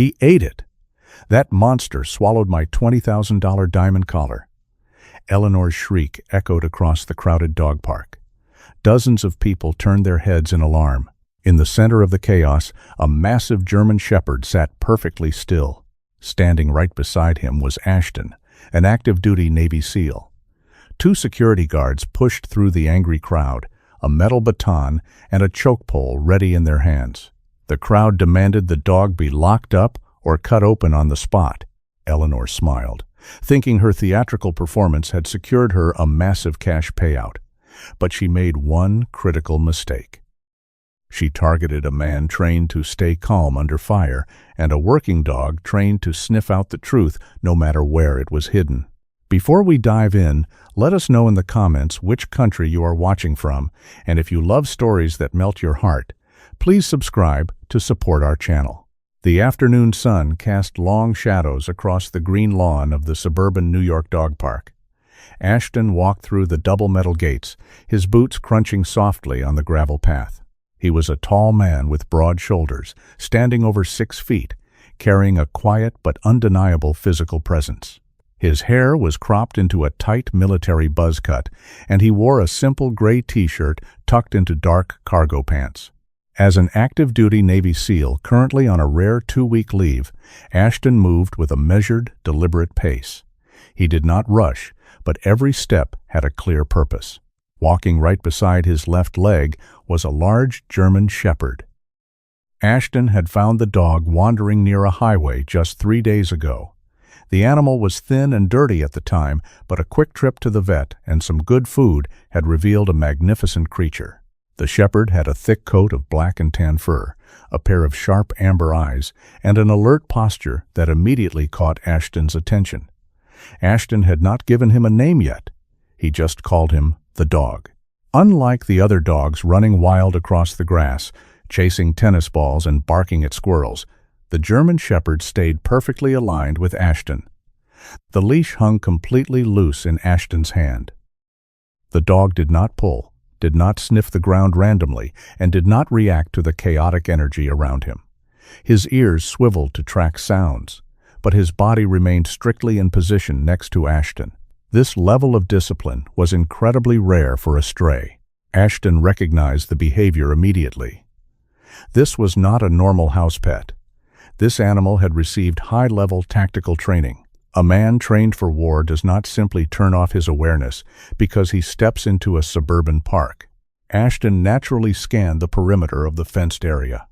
He ate it. That monster swallowed my $20,000 diamond collar. Eleanor's shriek echoed across the crowded dog park. Dozens of people turned their heads in alarm. In the center of the chaos, a massive German shepherd sat perfectly still. Standing right beside him was Ashton, an active-duty Navy SEAL. Two security guards pushed through the angry crowd, a metal baton and a choke pole ready in their hands. The crowd demanded the dog be locked up or cut open on the spot. Eleanor smiled, thinking her theatrical performance had secured her a massive cash payout. But she made one critical mistake. She targeted a man trained to stay calm under fire and a working dog trained to sniff out the truth no matter where it was hidden. Before we dive in, let us know in the comments which country you are watching from, and if you love stories that melt your heart, please subscribe to support our channel. The afternoon sun cast long shadows across the green lawn of the suburban New York dog park. Ashton walked through the double metal gates, his boots crunching softly on the gravel path. He was a tall man with broad shoulders, standing over 6 feet, carrying a quiet but undeniable physical presence. His hair was cropped into a tight military buzz cut, and he wore a simple gray t-shirt tucked into dark cargo pants. As an active-duty Navy SEAL currently on a rare 2-week leave, Ashton moved with a measured, deliberate pace. He did not rush, but every step had a clear purpose. Walking right beside his left leg was a large German shepherd. Ashton had found the dog wandering near a highway just 3 days ago. The animal was thin and dirty at the time, but a quick trip to the vet and some good food had revealed a magnificent creature. The shepherd had a thick coat of black and tan fur, a pair of sharp amber eyes, and an alert posture that immediately caught Ashton's attention. Ashton had not given him a name yet. He just called him the dog. Unlike the other dogs running wild across the grass, chasing tennis balls and barking at squirrels, the German shepherd stayed perfectly aligned with Ashton. The leash hung completely loose in Ashton's hand. The dog did not pull, did not sniff the ground randomly, and did not react to the chaotic energy around him. His ears swiveled to track sounds, but his body remained strictly in position next to Ashton. This level of discipline was incredibly rare for a stray. Ashton recognized the behavior immediately. This was not a normal house pet. This animal had received high-level tactical training. A man trained for war does not simply turn off his awareness because he steps into a suburban park. Ashton naturally scanned the perimeter of the fenced area.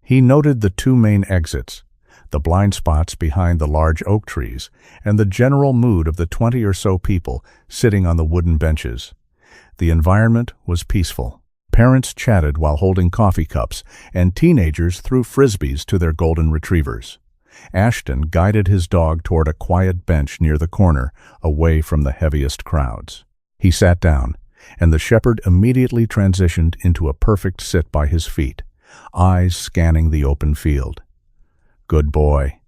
He noted the 2 main exits, the blind spots behind the large oak trees, and the general mood of the 20 or so people sitting on the wooden benches. The environment was peaceful. Parents chatted while holding coffee cups, and teenagers threw frisbees to their golden retrievers. Ashton guided his dog toward a quiet bench near the corner, away from the heaviest crowds. He sat down, and the shepherd immediately transitioned into a perfect sit by his feet, eyes scanning the open field. "Good boy,"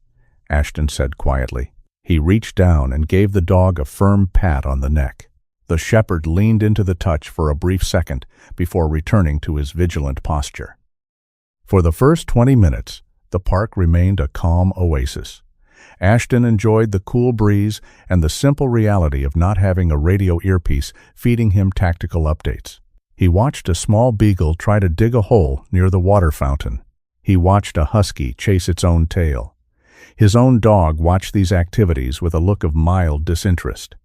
Ashton said quietly. He reached down and gave the dog a firm pat on the neck. The shepherd leaned into the touch for a brief second before returning to his vigilant posture. For the first 20 minutes, the park remained a calm oasis. Ashton enjoyed the cool breeze and the simple reality of not having a radio earpiece feeding him tactical updates. He watched a small beagle try to dig a hole near the water fountain. He watched a husky chase its own tail. His own dog watched these activities with a look of mild disinterest.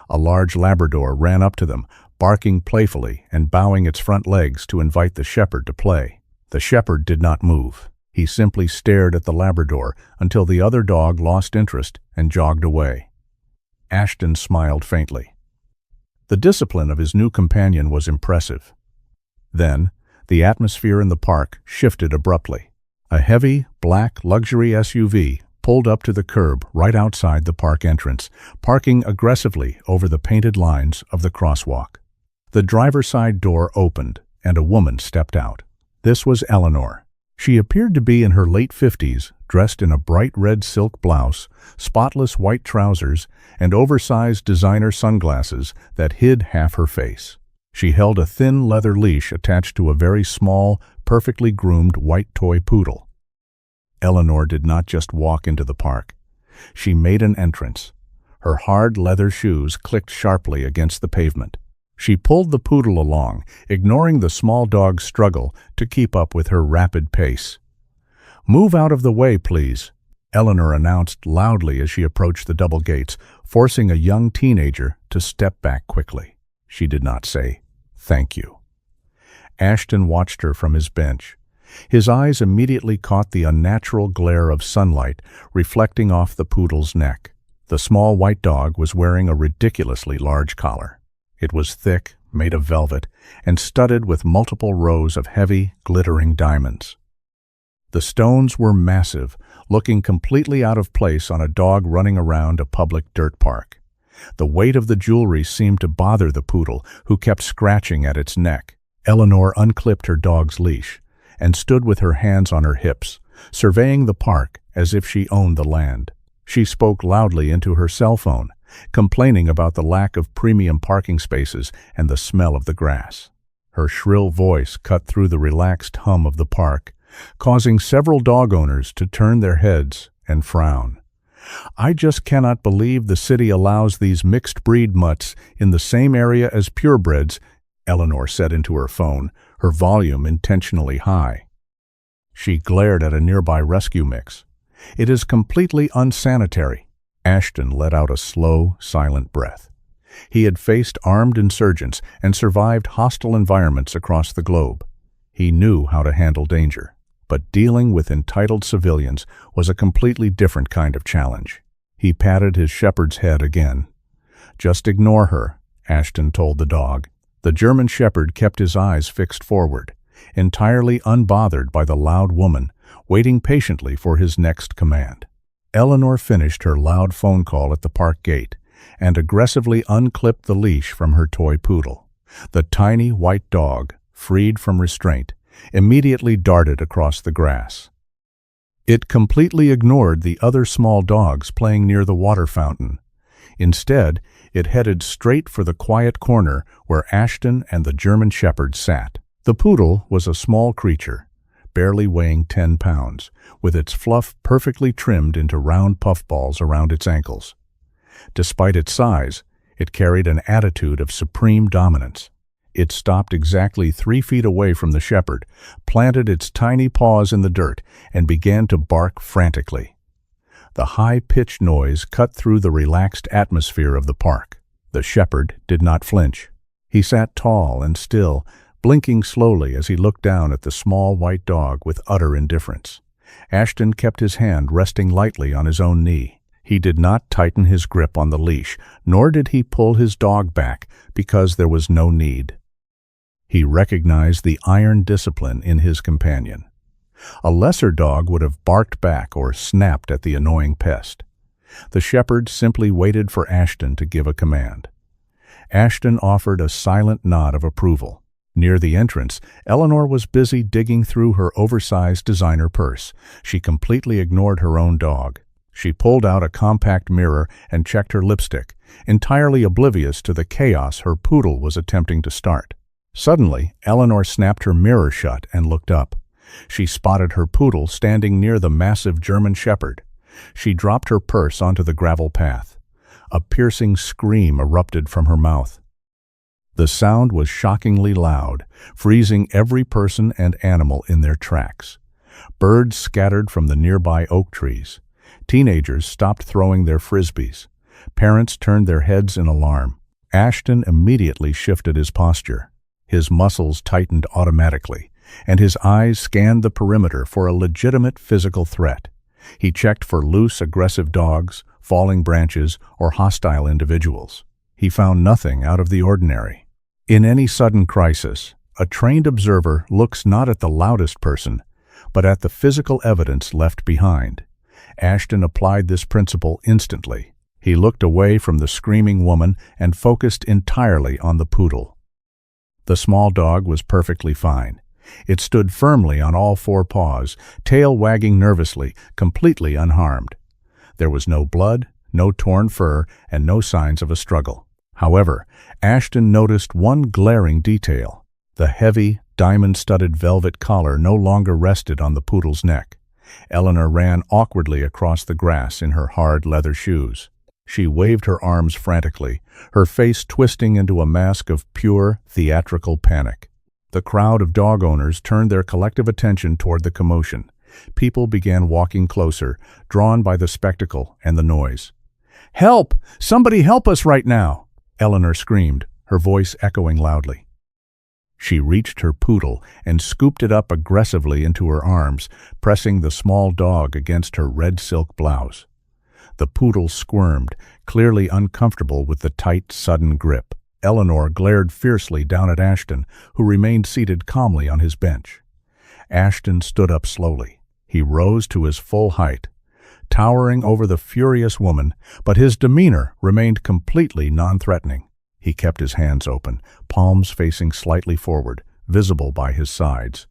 A large Labrador ran up to them, barking playfully and bowing its front legs to invite the shepherd to play. The shepherd did not move. He simply stared at the Labrador until the other dog lost interest and jogged away. Ashton smiled faintly. The discipline of his new companion was impressive. Then, the atmosphere in the park shifted abruptly. A heavy, black luxury SUV pulled up to the curb right outside the park entrance, parking aggressively over the painted lines of the crosswalk. The driver's side door opened, and a woman stepped out. This was Eleanor. She appeared to be in her late 50s, dressed in a bright red silk blouse, spotless white trousers, and oversized designer sunglasses that hid half her face. She held a thin leather leash attached to a very small, perfectly groomed white toy poodle. Eleanor did not just walk into the park. She made an entrance. Her hard leather shoes clicked sharply against the pavement. She pulled the poodle along, ignoring the small dog's struggle to keep up with her rapid pace. "Move out of the way, please," Eleanor announced loudly as she approached the double gates, forcing a young teenager to step back quickly. She did not say, "Thank you." Ashton watched her from his bench. His eyes immediately caught the unnatural glare of sunlight reflecting off the poodle's neck. The small white dog was wearing a ridiculously large collar. It was thick, made of velvet, and studded with multiple rows of heavy, glittering diamonds. The stones were massive, looking completely out of place on a dog running around a public dirt park. The weight of the jewelry seemed to bother the poodle, who kept scratching at its neck. Eleanor unclipped her dog's leash and stood with her hands on her hips, surveying the park as if she owned the land. She spoke loudly into her cell phone, complaining about the lack of premium parking spaces and the smell of the grass. Her shrill voice cut through the relaxed hum of the park, causing several dog owners to turn their heads and frown. "I just cannot believe the city allows these mixed-breed mutts in the same area as purebreds," Eleanor said into her phone, her volume intentionally high. She glared at a nearby rescue mix. "It is completely unsanitary." Ashton let out a slow, silent breath. He had faced armed insurgents and survived hostile environments across the globe. He knew how to handle danger, but dealing with entitled civilians was a completely different kind of challenge. He patted his shepherd's head again. "Just ignore her," Ashton told the dog. The German shepherd kept his eyes fixed forward, entirely unbothered by the loud woman, waiting patiently for his next command. Eleanor finished her loud phone call at the park gate and aggressively unclipped the leash from her toy poodle. The tiny white dog, freed from restraint, immediately darted across the grass. It completely ignored the other small dogs playing near the water fountain. Instead, it headed straight for the quiet corner where Ashton and the German shepherd sat. The poodle was a small creature, barely weighing 10 pounds, with its fluff perfectly trimmed into round puffballs around its ankles. Despite its size, it carried an attitude of supreme dominance. It stopped exactly 3 feet away from the shepherd, planted its tiny paws in the dirt, and began to bark frantically. The high-pitched noise cut through the relaxed atmosphere of the park. The shepherd did not flinch. He sat tall and still, blinking slowly as he looked down at the small white dog with utter indifference. Ashton kept his hand resting lightly on his own knee. He did not tighten his grip on the leash, nor did he pull his dog back, because there was no need. He recognized the iron discipline in his companion. A lesser dog would have barked back or snapped at the annoying pest. The shepherd simply waited for Ashton to give a command. Ashton offered a silent nod of approval. Near the entrance, Eleanor was busy digging through her oversized designer purse. She completely ignored her own dog. She pulled out a compact mirror and checked her lipstick, entirely oblivious to the chaos her poodle was attempting to start. Suddenly, Eleanor snapped her mirror shut and looked up. She spotted her poodle standing near the massive German shepherd. She dropped her purse onto the gravel path. A piercing scream erupted from her mouth. The sound was shockingly loud, freezing every person and animal in their tracks. Birds scattered from the nearby oak trees. Teenagers stopped throwing their frisbees. Parents turned their heads in alarm. Ashton immediately shifted his posture. His muscles tightened automatically, and his eyes scanned the perimeter for a legitimate physical threat. He checked for loose, aggressive dogs, falling branches, or hostile individuals. He found nothing out of the ordinary. In any sudden crisis, a trained observer looks not at the loudest person, but at the physical evidence left behind. Ashton applied this principle instantly. He looked away from the screaming woman and focused entirely on the poodle. The small dog was perfectly fine. It stood firmly on all 4 paws, tail wagging nervously, completely unharmed. There was no blood, no torn fur, and no signs of a struggle. However, Ashton noticed one glaring detail. The heavy, diamond-studded velvet collar no longer rested on the poodle's neck. Eleanor ran awkwardly across the grass in her hard leather shoes. She waved her arms frantically, her face twisting into a mask of pure, theatrical panic. The crowd of dog owners turned their collective attention toward the commotion. People began walking closer, drawn by the spectacle and the noise. "Help! Somebody help us right now!" Eleanor screamed, her voice echoing loudly. She reached her poodle and scooped it up aggressively into her arms, pressing the small dog against her red silk blouse. The poodle squirmed, clearly uncomfortable with the tight, sudden grip. Eleanor glared fiercely down at Ashton, who remained seated calmly on his bench. Ashton stood up slowly. He rose to his full height, towering over the furious woman, but his demeanor remained completely non-threatening. He kept his hands open, palms facing slightly forward, visible by his sides.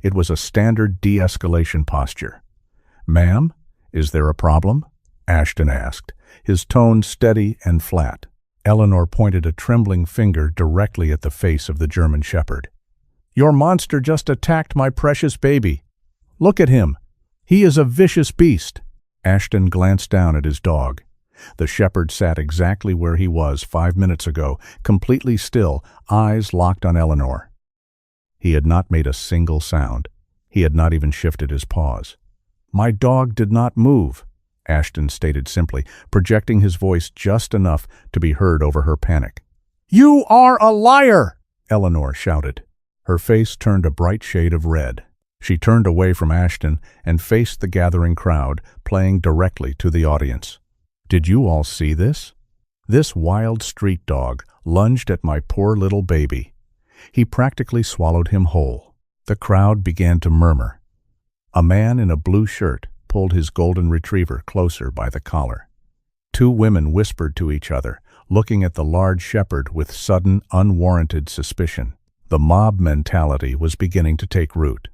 It was a standard de-escalation posture. "Ma'am, is there a problem?" Ashton asked, his tone steady and flat. Eleanor pointed a trembling finger directly at the face of the German Shepherd. "Your monster just attacked my precious baby. Look at him. He is a vicious beast." Ashton glanced down at his dog. The shepherd sat exactly where he was 5 minutes ago, completely still, eyes locked on Eleanor. He had not made a single sound. He had not even shifted his paws. "My dog did not move," Ashton stated simply, projecting his voice just enough to be heard over her panic. "You are a liar!" Eleanor shouted. Her face turned a bright shade of red. She turned away from Ashton and faced the gathering crowd, playing directly to the audience. "Did you all see this? This wild street dog lunged at my poor little baby. He practically swallowed him whole." The crowd began to murmur. A man in a blue shirt pulled his golden retriever closer by the collar. Two women whispered to each other, looking at the large shepherd with sudden, unwarranted suspicion. The mob mentality was beginning to take root.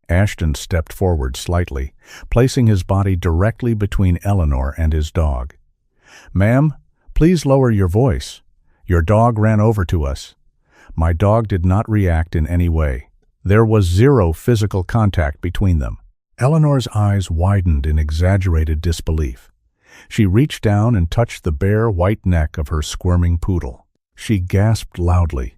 Ashton stepped forward slightly, placing his body directly between Eleanor and his dog. "Ma'am, please lower your voice. Your dog ran over to us. My dog did not react in any way. There was zero physical contact between them." Eleanor's eyes widened in exaggerated disbelief. She reached down and touched the bare white neck of her squirming poodle. She gasped loudly,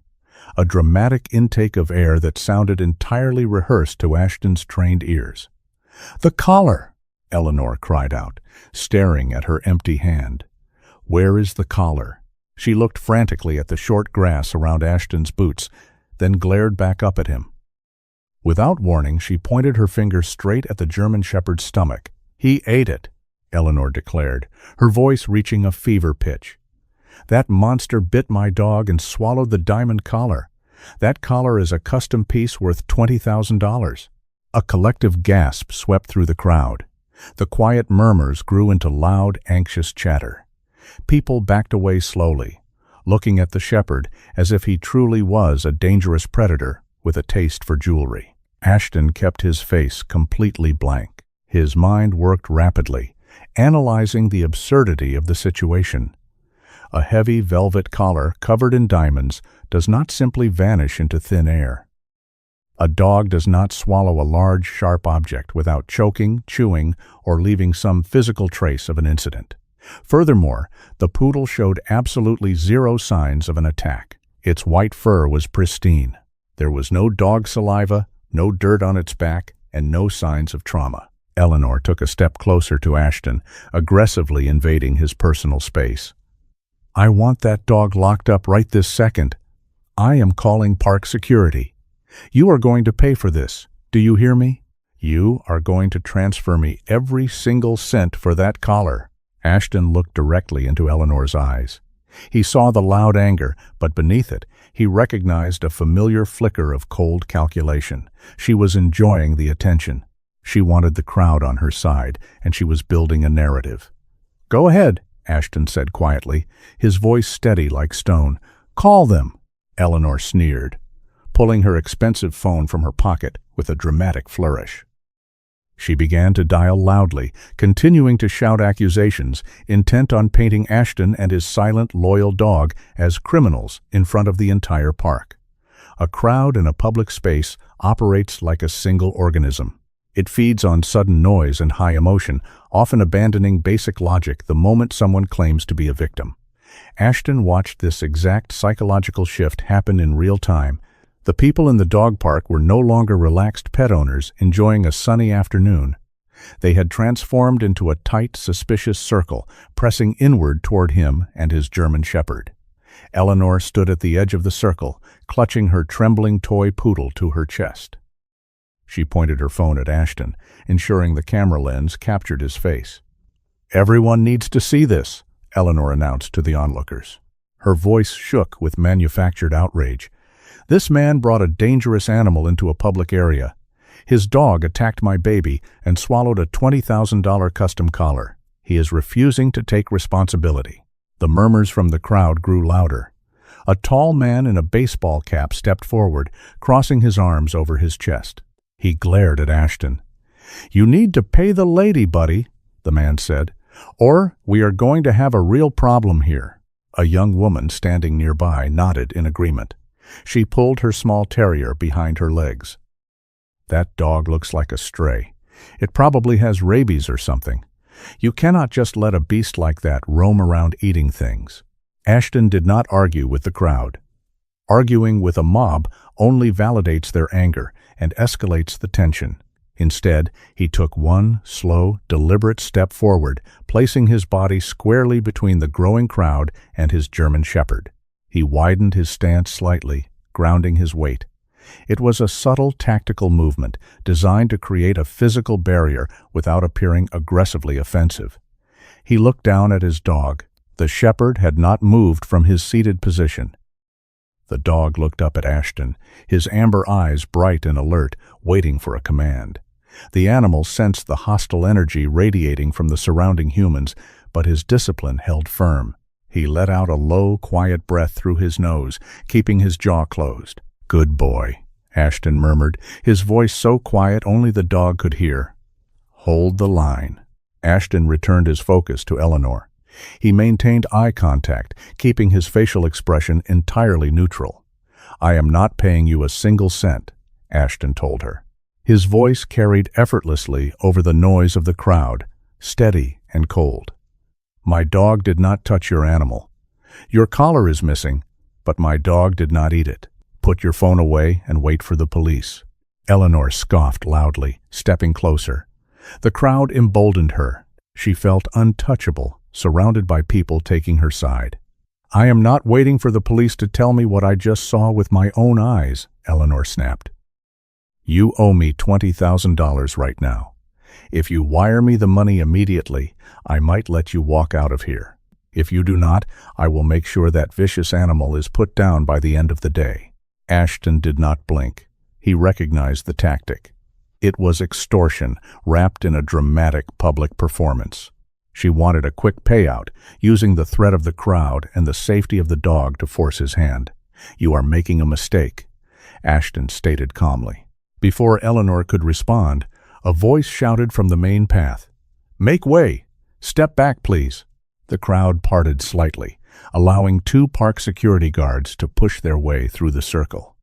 a dramatic intake of air that sounded entirely rehearsed to Ashton's trained ears. "The collar!" Eleanor cried out, staring at her empty hand. "Where is the collar?" She looked frantically at the short grass around Ashton's boots, then glared back up at him. Without warning, she pointed her finger straight at the German Shepherd's stomach. "He ate it," Eleanor declared, her voice reaching a fever pitch. "That monster bit my dog and swallowed the diamond collar. That collar is a custom piece worth $20,000. A collective gasp swept through the crowd. The quiet murmurs grew into loud, anxious chatter. People backed away slowly, looking at the shepherd as if he truly was a dangerous predator with a taste for jewelry. Ashton kept his face completely blank. His mind worked rapidly, analyzing the absurdity of the situation. A heavy velvet collar covered in diamonds does not simply vanish into thin air. A dog does not swallow a large, sharp object without choking, chewing, or leaving some physical trace of an incident. Furthermore, the poodle showed absolutely zero signs of an attack. Its white fur was pristine. There was no dog saliva, no dirt on its back, and no signs of trauma. Eleanor took a step closer to Ashton, aggressively invading his personal space. "I want that dog locked up right this second. I am calling park security. You are going to pay for this. Do you hear me? You are going to transfer me every single cent for that collar." Ashton looked directly into Eleanor's eyes. He saw the loud anger, but beneath it, he recognized a familiar flicker of cold calculation. She was enjoying the attention. She wanted the crowd on her side, and she was building a narrative. "Go ahead," Ashton said quietly, his voice steady like stone. "Call them." Eleanor sneered, pulling her expensive phone from her pocket with a dramatic flourish. She began to dial loudly, continuing to shout accusations, intent on painting Ashton and his silent, loyal dog as criminals in front of the entire park. A crowd in a public space operates like a single organism. It feeds on sudden noise and high emotion, often abandoning basic logic the moment someone claims to be a victim. Ashton watched this exact psychological shift happen in real time. The people in the dog park were no longer relaxed pet owners enjoying a sunny afternoon. They had transformed into a tight, suspicious circle, pressing inward toward him and his German shepherd. Eleanor stood at the edge of the circle, clutching her trembling toy poodle to her chest. She pointed her phone at Ashton, ensuring the camera lens captured his face. "Everyone needs to see this," Eleanor announced to the onlookers. Her voice shook with manufactured outrage. "This man brought a dangerous animal into a public area. His dog attacked my baby and swallowed a $20,000 custom collar. He is refusing to take responsibility." The murmurs from the crowd grew louder. A tall man in a baseball cap stepped forward, crossing his arms over his chest. He glared at Ashton. "You need to pay the lady, buddy," the man said, "or we are going to have a real problem here." A young woman standing nearby nodded in agreement. She pulled her small terrier behind her legs. "That dog looks like a stray. It probably has rabies or something. You cannot just let a beast like that roam around eating things." Ashton did not argue with the crowd. Arguing with a mob only validates their anger and escalates the tension. Instead, he took one slow, deliberate step forward, placing his body squarely between the growing crowd and his German shepherd. He widened his stance slightly, grounding his weight. It was a subtle, tactical movement designed to create a physical barrier without appearing aggressively offensive. He looked down at his dog. The shepherd had not moved from his seated position. The dog looked up at Ashton, his amber eyes bright and alert, waiting for a command. The animal sensed the hostile energy radiating from the surrounding humans, but his discipline held firm. He let out a low, quiet breath through his nose, keeping his jaw closed. "Good boy," Ashton murmured, his voice so quiet only the dog could hear. "Hold the line." Ashton returned his focus to Eleanor. He maintained eye contact, keeping his facial expression entirely neutral. "I am not paying you a single cent," Ashton told her. His voice carried effortlessly over the noise of the crowd, steady and cold. "My dog did not touch your animal. Your collar is missing, but my dog did not eat it. Put your phone away and wait for the police." Eleanor scoffed loudly, stepping closer. The crowd emboldened her. She felt untouchable, surrounded by people taking her side. "I am not waiting for the police to tell me what I just saw with my own eyes," Eleanor snapped. "You owe me $20,000 right now. If you wire me the money immediately, I might let you walk out of here. If you do not, I will make sure that vicious animal is put down by the end of the day." Ashton did not blink. He recognized the tactic. It was extortion, wrapped in a dramatic public performance. She wanted a quick payout, using the threat of the crowd and the safety of the dog to force his hand. "You are making a mistake," Ashton stated calmly. Before Eleanor could respond, a voice shouted from the main path, "Make way! Step back, please!" The crowd parted slightly, allowing 2 park security guards to push their way through the circle.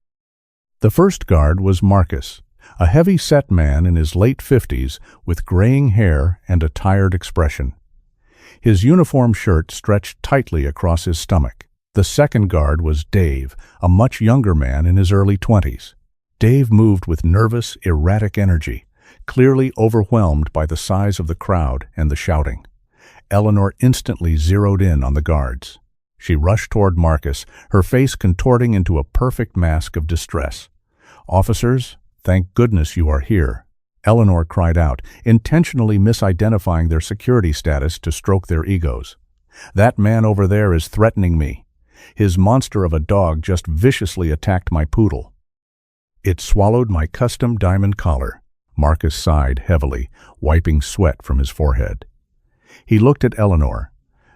The first guard was Marcus, a heavy-set man in his late 50s with graying hair and a tired expression. His uniform shirt stretched tightly across his stomach. The second guard was Dave, a much younger man in his early 20s. Dave moved with nervous, erratic energy, clearly overwhelmed by the size of the crowd and the shouting. Eleanor instantly zeroed in on the guards. She rushed toward Marcus, her face contorting into a perfect mask of distress. "Officers, thank goodness you are here," Eleanor cried out, intentionally misidentifying their security status to stroke their egos. "That man over there is threatening me. His monster of a dog just viciously attacked my poodle. It swallowed my custom diamond collar." Marcus sighed heavily, wiping sweat from his forehead. He looked at Eleanor,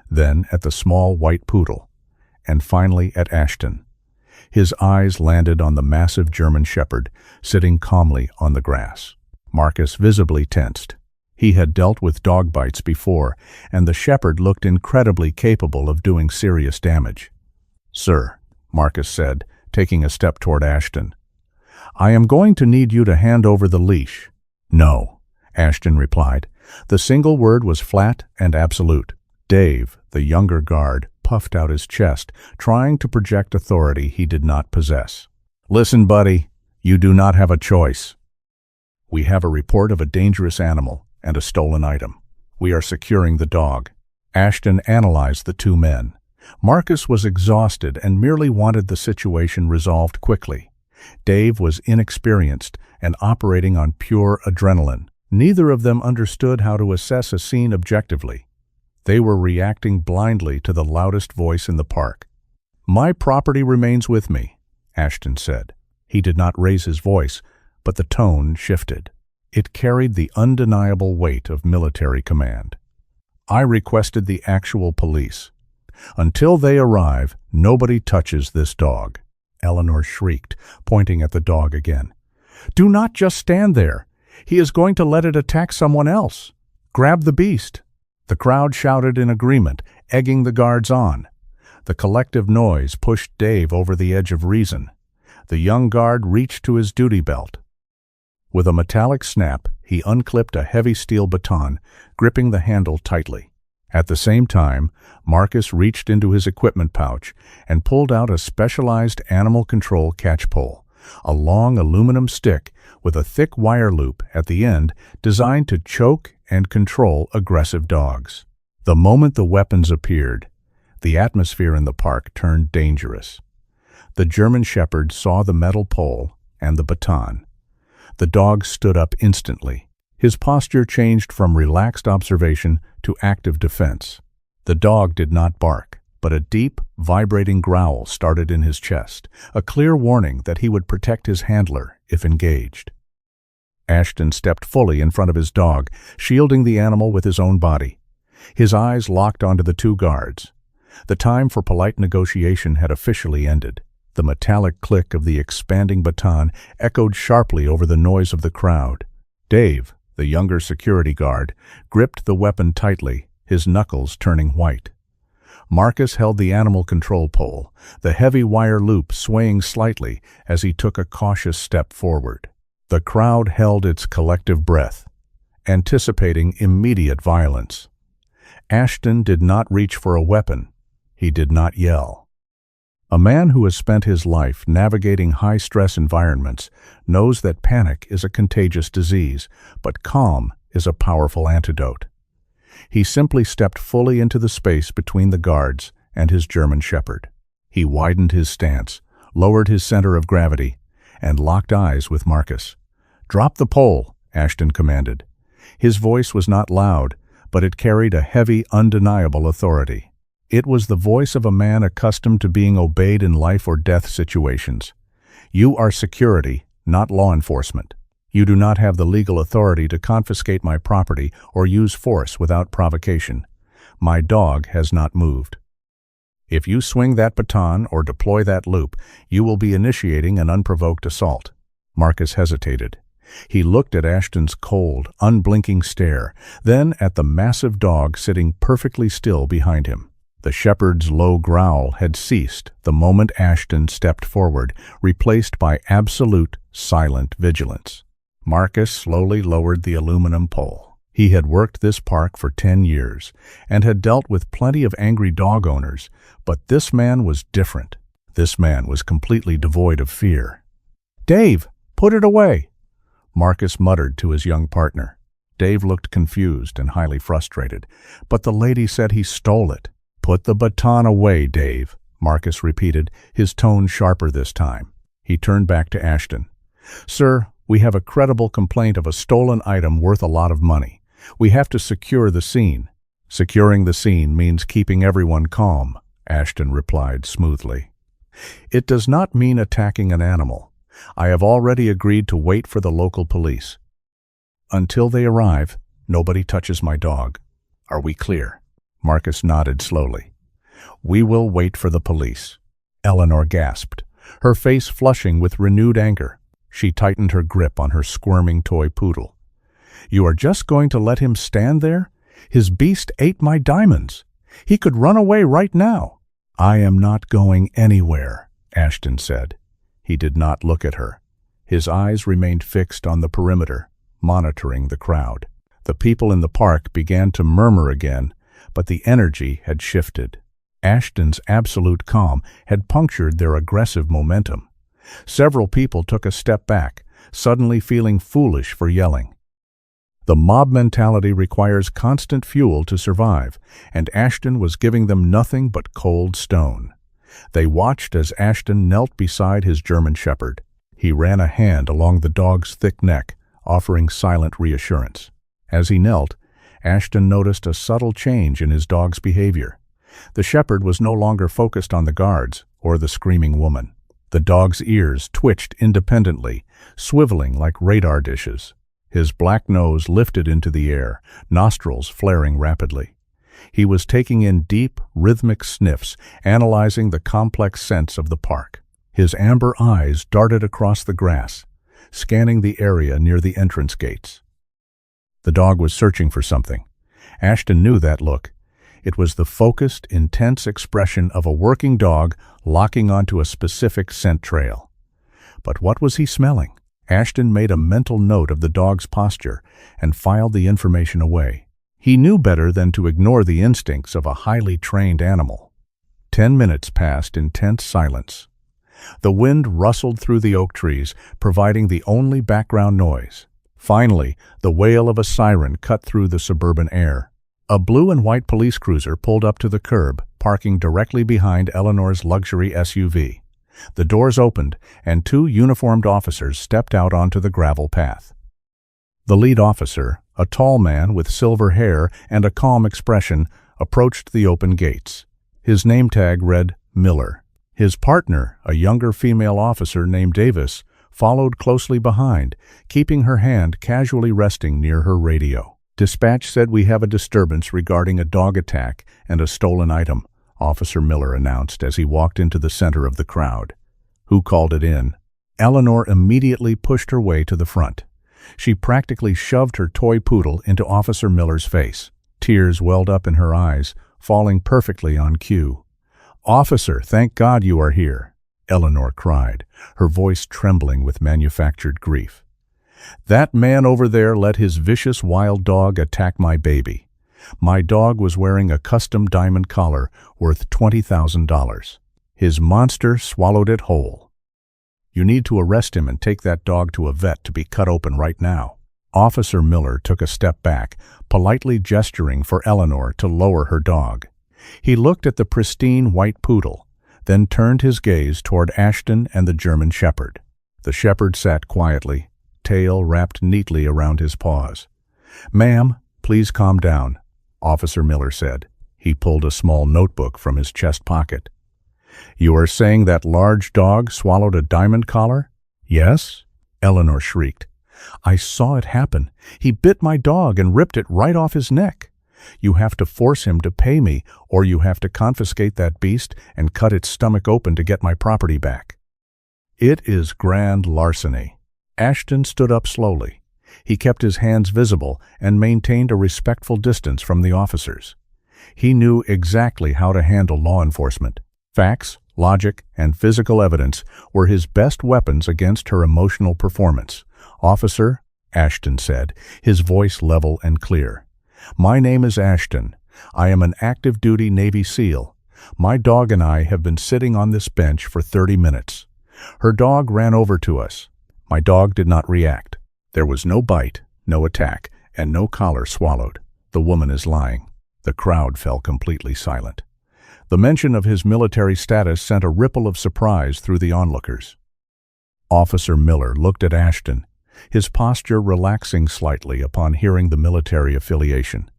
then at the small white poodle, and finally at Ashton. His eyes landed on the massive German shepherd, sitting calmly on the grass. Marcus visibly tensed. He had dealt with dog bites before, and the shepherd looked incredibly capable of doing serious damage. "Sir," Marcus said, taking a step toward Ashton, "I am going to need you to hand over the leash." "No," Ashton replied. The single word was flat and absolute. Dave, the younger guard, puffed out his chest, trying to project authority he did not possess. "Listen, buddy, you do not have a choice. We have a report of a dangerous animal and a stolen item. We are securing the dog." Ashton analyzed the two men. Marcus was exhausted and merely wanted the situation resolved quickly. Dave was inexperienced and operating on pure adrenaline. Neither of them understood how to assess a scene objectively. They were reacting blindly to the loudest voice in the park. "My property remains with me," Ashton said. He did not raise his voice, but the tone shifted. It carried the undeniable weight of military command. "I requested the actual police. Until they arrive, nobody touches this dog." Eleanor shrieked, pointing at the dog again. "Do not just stand there. He is going to let it attack someone else. Grab the beast." The crowd shouted in agreement, egging the guards on. The collective noise pushed Dave over the edge of reason. The young guard reached to his duty belt. With a metallic snap, he unclipped a heavy steel baton, gripping the handle tightly. At the same time, Marcus reached into his equipment pouch and pulled out a specialized animal control catch pole, a long aluminum stick with a thick wire loop at the end designed to choke and control aggressive dogs. The moment the weapons appeared, the atmosphere in the park turned dangerous. The German Shepherd saw the metal pole and the baton. The dog stood up instantly. His posture changed from relaxed observation to active defense. The dog did not bark, but a deep, vibrating growl started in his chest, a clear warning that he would protect his handler if engaged. Ashton stepped fully in front of his dog, shielding the animal with his own body. His eyes locked onto the two guards. The time for polite negotiation had officially ended. The metallic click of the expanding baton echoed sharply over the noise of the crowd. Dave, the younger security guard, gripped the weapon tightly, his knuckles turning white. Marcus held the animal control pole, the heavy wire loop swaying slightly as he took a cautious step forward. The crowd held its collective breath, anticipating immediate violence. Ashton did not reach for a weapon. He did not yell. A man who has spent his life navigating high-stress environments knows that panic is a contagious disease, but calm is a powerful antidote. He simply stepped fully into the space between the guards and his German Shepherd. He widened his stance, lowered his center of gravity, and locked eyes with Marcus. "Drop the pole," Ashton commanded. His voice was not loud, but it carried a heavy, undeniable authority. It was the voice of a man accustomed to being obeyed in life-or-death situations. "You are security, not law enforcement. You do not have the legal authority to confiscate my property or use force without provocation. My dog has not moved. If you swing that baton or deploy that loop, you will be initiating an unprovoked assault." Marcus hesitated. He looked at Ashton's cold, unblinking stare, then at the massive dog sitting perfectly still behind him. The shepherd's low growl had ceased the moment Ashton stepped forward, replaced by absolute, silent vigilance. Marcus slowly lowered the aluminum pole. He had worked this park for 10 years and had dealt with plenty of angry dog owners, but this man was different. This man was completely devoid of fear. "Dave, put it away," Marcus muttered to his young partner. Dave looked confused and highly frustrated, but the lady said he stole it. "Put the baton away, Dave," Marcus repeated, his tone sharper this time. He turned back to Ashton. "Sir, we have a credible complaint of a stolen item worth a lot of money. We have to secure the scene." "Securing the scene means keeping everyone calm," Ashton replied smoothly. "It does not mean attacking an animal. I have already agreed to wait for the local police. Until they arrive, nobody touches my dog. Are we clear?" Marcus nodded slowly. "We will wait for the police." Eleanor gasped, her face flushing with renewed anger. She tightened her grip on her squirming toy poodle. "You are just going to let him stand there? His beast ate my diamonds. He could run away right now." "I am not going anywhere," Ashton said. He did not look at her. His eyes remained fixed on the perimeter. monitoring the crowd. The people in the park began to murmur again, but the energy had shifted. Ashton's absolute calm had punctured their aggressive momentum. Several people took a step back, suddenly feeling foolish for yelling. The mob mentality requires constant fuel to survive, and Ashton was giving them nothing but cold stone. They watched as Ashton knelt beside his German shepherd. He ran a hand along the dog's thick neck, offering silent reassurance. As he knelt, Ashton noticed a subtle change in his dog's behavior. The shepherd was no longer focused on the guards or the screaming woman. The dog's ears twitched independently, swiveling like radar dishes. His black nose lifted into the air, nostrils flaring rapidly. He was taking in deep, rhythmic sniffs, analyzing the complex scents of the park. His amber eyes darted across the grass, scanning the area near the entrance gates. The dog was searching for something. Ashton knew that look. It was the focused, intense expression of a working dog locking onto a specific scent trail. But what was he smelling? Ashton made a mental note of the dog's posture and filed the information away. He knew better than to ignore the instincts of a highly trained animal. 10 minutes passed in tense silence. The wind rustled through the oak trees, providing the only background noise. Finally, the wail of a siren cut through the suburban air. A blue and white police cruiser pulled up to the curb, parking directly behind Eleanor's luxury SUV. The doors opened, and 2 uniformed officers stepped out onto the gravel path. The lead officer, a tall man with silver hair and a calm expression, approached the open gates. His name tag read Miller. His partner, a younger female officer named Davis, followed closely behind, keeping her hand casually resting near her radio. "Dispatch said we have a disturbance regarding a dog attack and a stolen item," Officer Miller announced as he walked into the center of the crowd. "Who called it in?" Eleanor immediately pushed her way to the front. She practically shoved her toy poodle into Officer Miller's face. Tears welled up in her eyes, falling perfectly on cue. "Officer, thank God you are here," Eleanor cried, her voice trembling with manufactured grief. "That man over there let his vicious wild dog attack my baby. My dog was wearing a custom diamond collar worth $20,000. His monster swallowed it whole. You need to arrest him and take that dog to a vet to be cut open right now." Officer Miller took a step back, politely gesturing for Eleanor to lower her dog. He looked at the pristine white poodle, then turned his gaze toward Ashton and the German shepherd. The shepherd sat quietly, tail wrapped neatly around his paws. "Ma'am, please calm down," Officer Miller said. He pulled a small notebook from his chest pocket. "You are saying that large dog swallowed a diamond collar?" "Yes," Eleanor shrieked. "I saw it happen. He bit my dog and ripped it right off his neck. You have to force him to pay me, or you have to confiscate that beast and cut its stomach open to get my property back." "It is grand larceny." Ashton stood up slowly. He kept his hands visible and maintained a respectful distance from the officers. He knew exactly how to handle law enforcement. Facts, logic, and physical evidence were his best weapons against her emotional performance. "Officer," Ashton said, his voice level and clear, "my name is Ashton. I am an active-duty Navy SEAL. My dog and I have been sitting on this bench for 30 minutes. Her dog ran over to us. My dog did not react. There was no bite, no attack, and no collar swallowed. The woman is lying." The crowd fell completely silent. The mention of his military status sent a ripple of surprise through the onlookers. Officer Miller looked at Ashton, his posture relaxing slightly upon hearing the military affiliation.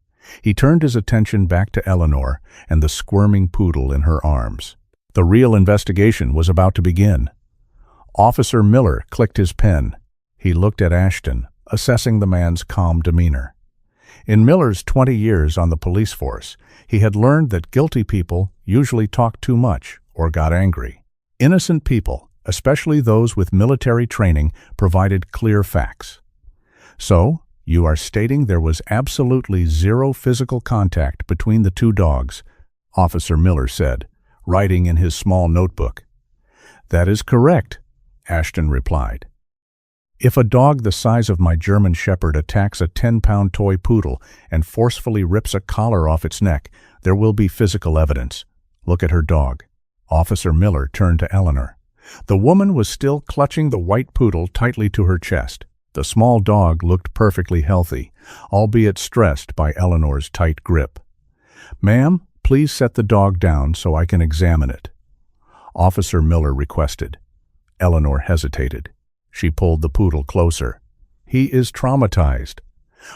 He turned his attention back to Eleanor and the squirming poodle in her arms. The real investigation was about to begin. Officer Miller clicked his pen. He looked at Ashton, assessing the man's calm demeanor. In Miller's 20 years on the police force, he had learned that guilty people usually talked too much or got angry. Innocent people, especially those with military training, provided clear facts. "So, you are stating there was absolutely zero physical contact between the 2 dogs," Officer Miller said, writing in his small notebook. "That is correct," Ashton replied. If a dog the size of my German Shepherd attacks a 10-pound toy poodle and forcefully rips a collar off its neck, there will be physical evidence. Look at her dog." Officer Miller turned to Eleanor. The woman was still clutching the white poodle tightly to her chest. The small dog looked perfectly healthy, albeit stressed by Eleanor's tight grip. "Ma'am, please set the dog down so I can examine it," Officer Miller requested. Eleanor hesitated. She pulled the poodle closer. "He is traumatized.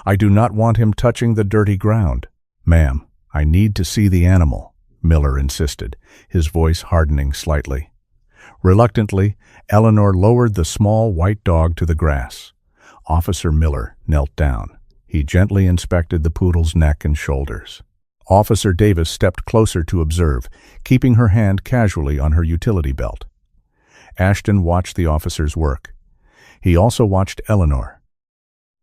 I do not want him touching the dirty ground." "Ma'am, I need to see the animal," Miller insisted, his voice hardening slightly. Reluctantly, Eleanor lowered the small white dog to the grass. Officer Miller knelt down. He gently inspected the poodle's neck and shoulders. Officer Davis stepped closer to observe, keeping her hand casually on her utility belt. Ashton watched the officer's work. He also watched Eleanor.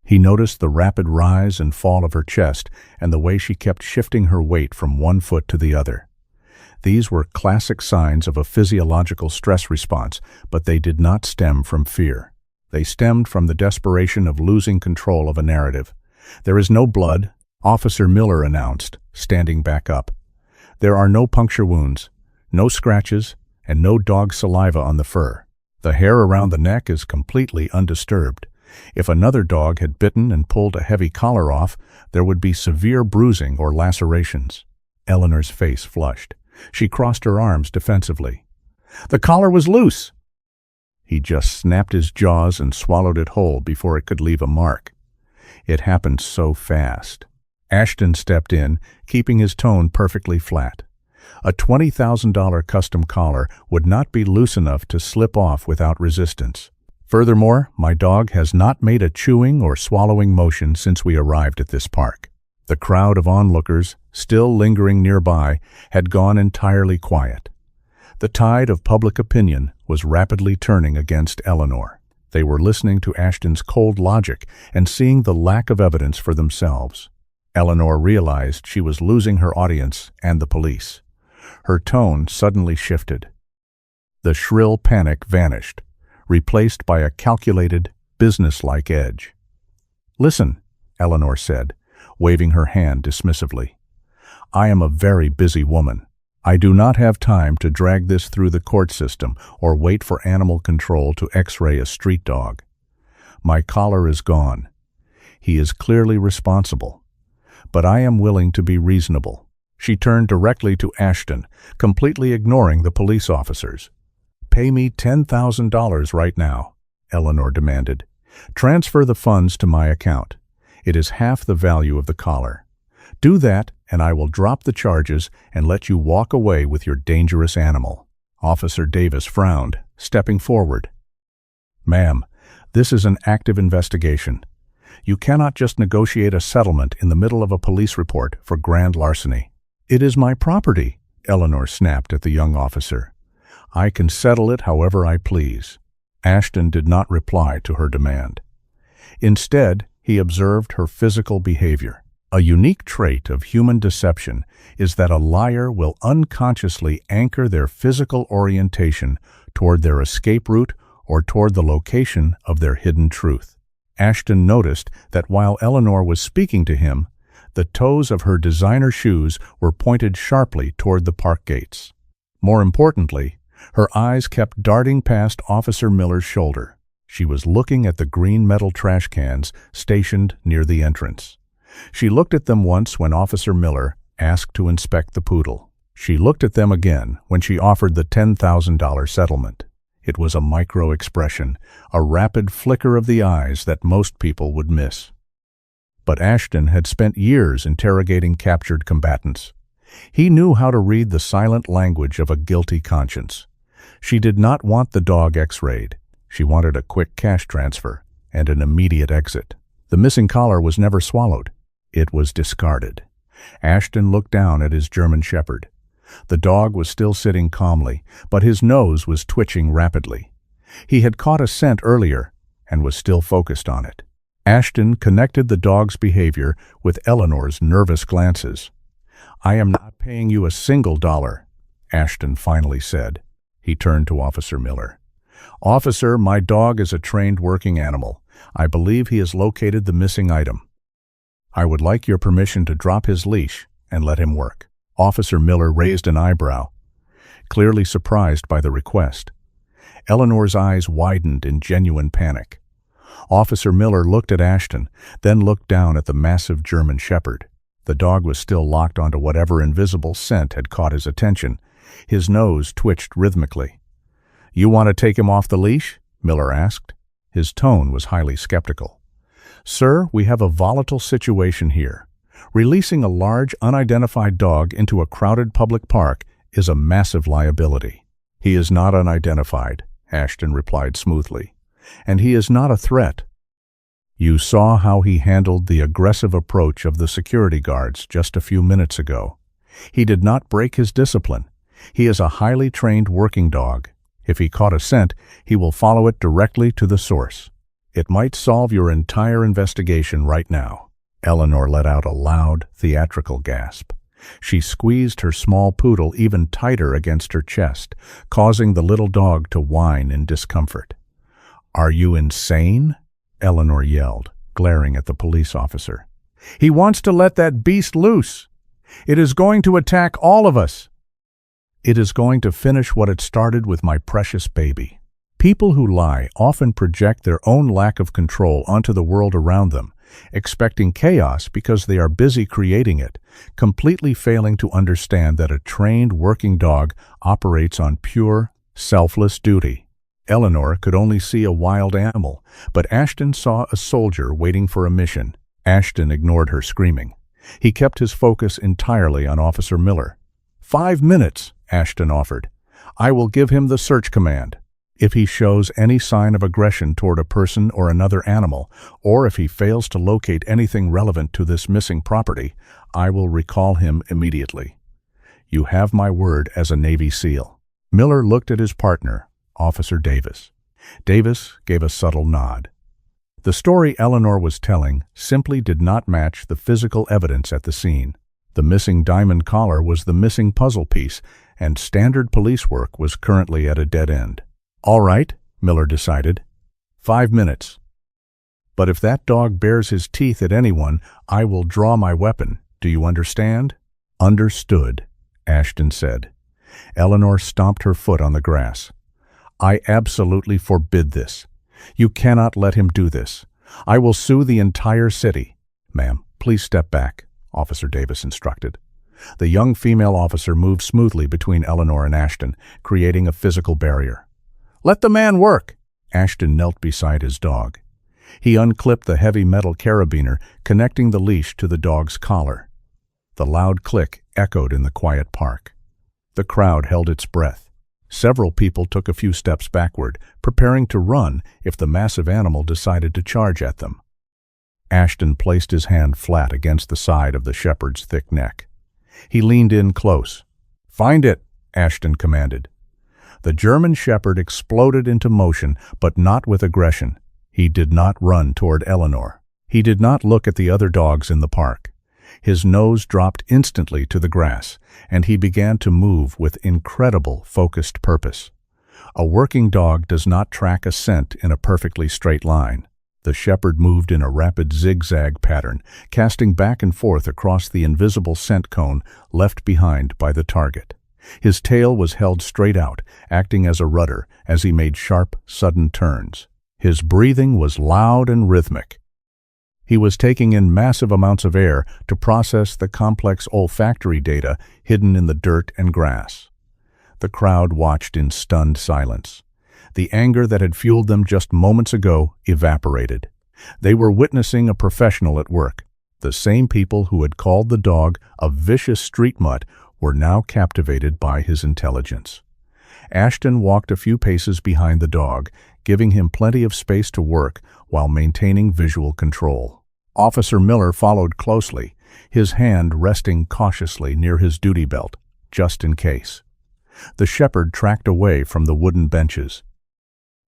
He noticed the rapid rise and fall of her chest and the way she kept shifting her weight from one foot to the other. These were classic signs of a physiological stress response, but they did not stem from fear. They stemmed from the desperation of losing control of a narrative. "There is no blood," Officer Miller announced, standing back up. "There are no puncture wounds, no scratches, and no dog saliva on the fur. The hair around the neck is completely undisturbed. If another dog had bitten and pulled a heavy collar off, there would be severe bruising or lacerations." Eleanor's face flushed. She crossed her arms defensively. "The collar was loose." He just snapped his jaws and swallowed it whole before it could leave a mark. It happened so fast. Ashton stepped in, keeping his tone perfectly flat. A $20,000 custom collar would not be loose enough to slip off without resistance. Furthermore, my dog has not made a chewing or swallowing motion since we arrived at this park. The crowd of onlookers, still lingering nearby, had gone entirely quiet. The tide of public opinion was rapidly turning against Eleanor. They were listening to Ashton's cold logic and seeing the lack of evidence for themselves. Eleanor realized she was losing her audience and the police. Her tone suddenly shifted. The shrill panic vanished, replaced by a calculated, businesslike edge. "Listen," Eleanor said, waving her hand dismissively. "I am a very busy woman. I do not have time to drag this through the court system or wait for animal control to x-ray a street dog. My collar is gone. He is clearly responsible. But I am willing to be reasonable." She turned directly to Ashton, completely ignoring the police officers. "Pay me $10,000 right now," Eleanor demanded. "Transfer the funds to my account. It is half the value of the collar. Do that, and I will drop the charges and let you walk away with your dangerous animal." Officer Davis frowned, stepping forward. "Ma'am, this is an active investigation. You cannot just negotiate a settlement in the middle of a police report for grand larceny." "It is my property," Eleanor snapped at the young officer. "I can settle it however I please." Ashton did not reply to her demand. Instead, he observed her physical behavior. A unique trait of human deception is that a liar will unconsciously anchor their physical orientation toward their escape route or toward the location of their hidden truth. Ashton noticed that while Eleanor was speaking to him, the toes of her designer shoes were pointed sharply toward the park gates. More importantly, her eyes kept darting past Officer Miller's shoulder. She was looking at the green metal trash cans stationed near the entrance. She looked at them once when Officer Miller asked to inspect the poodle. She looked at them again when she offered the $10,000 settlement. It was a micro-expression, a rapid flicker of the eyes that most people would miss. But Ashton had spent years interrogating captured combatants. He knew how to read the silent language of a guilty conscience. She did not want the dog x-rayed. She wanted a quick cash transfer and an immediate exit. The missing collar was never swallowed. It was discarded. Ashton looked down at his German Shepherd. The dog was still sitting calmly, but his nose was twitching rapidly. He had caught a scent earlier and was still focused on it. Ashton connected the dog's behavior with Eleanor's nervous glances. "I am not paying you a single dollar," Ashton finally said. He turned to Officer Miller. "Officer, my dog is a trained working animal. I believe he has located the missing item. I would like your permission to drop his leash and let him work." Officer Miller raised an eyebrow, clearly surprised by the request. Eleanor's eyes widened in genuine panic. Officer Miller looked at Ashton, then looked down at the massive German Shepherd. The dog was still locked onto whatever invisible scent had caught his attention. His nose twitched rhythmically. "You want to take him off the leash?" Miller asked. His tone was highly skeptical. "Sir, we have a volatile situation here. Releasing a large, unidentified dog into a crowded public park is a massive liability." "He is not unidentified," Ashton replied smoothly. "And he is not a threat. You saw how he handled the aggressive approach of the security guards just a few minutes ago. He did not break his discipline. He is a highly trained working dog. If he caught a scent, he will follow it directly to the source. It might solve your entire investigation right now." Eleanor let out a loud, theatrical gasp. She squeezed her small poodle even tighter against her chest, causing the little dog to whine in discomfort. "Are you insane?" Eleanor yelled, glaring at the police officer. "He wants to let that beast loose. It is going to attack all of us. It is going to finish what it started with my precious baby." People who lie often project their own lack of control onto the world around them, expecting chaos because they are busy creating it, completely failing to understand that a trained working dog operates on pure, selfless duty. Eleanor could only see a wild animal, but Ashton saw a soldier waiting for a mission. Ashton ignored her screaming. He kept his focus entirely on Officer Miller. 5 minutes, Ashton offered. "I will give him the search command. If he shows any sign of aggression toward a person or another animal, or if he fails to locate anything relevant to this missing property, I will recall him immediately. You have my word as a Navy SEAL." Miller looked at his partner, Officer Davis. Davis gave a subtle nod. The story Eleanor was telling simply did not match the physical evidence at the scene. The missing diamond collar was the missing puzzle piece, and standard police work was currently at a dead end. "All right," Miller decided. 5 minutes. But if that dog bares his teeth at anyone, I will draw my weapon. Do you understand?" "Understood," Ashton said. Eleanor stomped her foot on the grass. "I absolutely forbid this. You cannot let him do this. I will sue the entire city." "Ma'am, please step back," Officer Davis instructed. The young female officer moved smoothly between Eleanor and Ashton, creating a physical barrier. "Let the man work." Ashton knelt beside his dog. He unclipped the heavy metal carabiner, connecting the leash to the dog's collar. The loud click echoed in the quiet park. The crowd held its breath. Several people took a few steps backward, preparing to run if the massive animal decided to charge at them. Ashton placed his hand flat against the side of the shepherd's thick neck. He leaned in close. "Find it," Ashton commanded. The German shepherd exploded into motion, but not with aggression. He did not run toward Eleanor. He did not look at the other dogs in the park. His nose dropped instantly to the grass, and he began to move with incredible focused purpose. A working dog does not track a scent in a perfectly straight line. The shepherd moved in a rapid zigzag pattern, casting back and forth across the invisible scent cone left behind by the target. His tail was held straight out, acting as a rudder as he made sharp, sudden turns. His breathing was loud and rhythmic. He was taking in massive amounts of air to process the complex olfactory data hidden in the dirt and grass. The crowd watched in stunned silence. The anger that had fueled them just moments ago evaporated. They were witnessing a professional at work. The same people who had called the dog a vicious street mutt were now captivated by his intelligence. Ashton walked a few paces behind the dog, giving him plenty of space to work while maintaining visual control. Officer Miller followed closely, his hand resting cautiously near his duty belt, just in case. The shepherd tracked away from the wooden benches.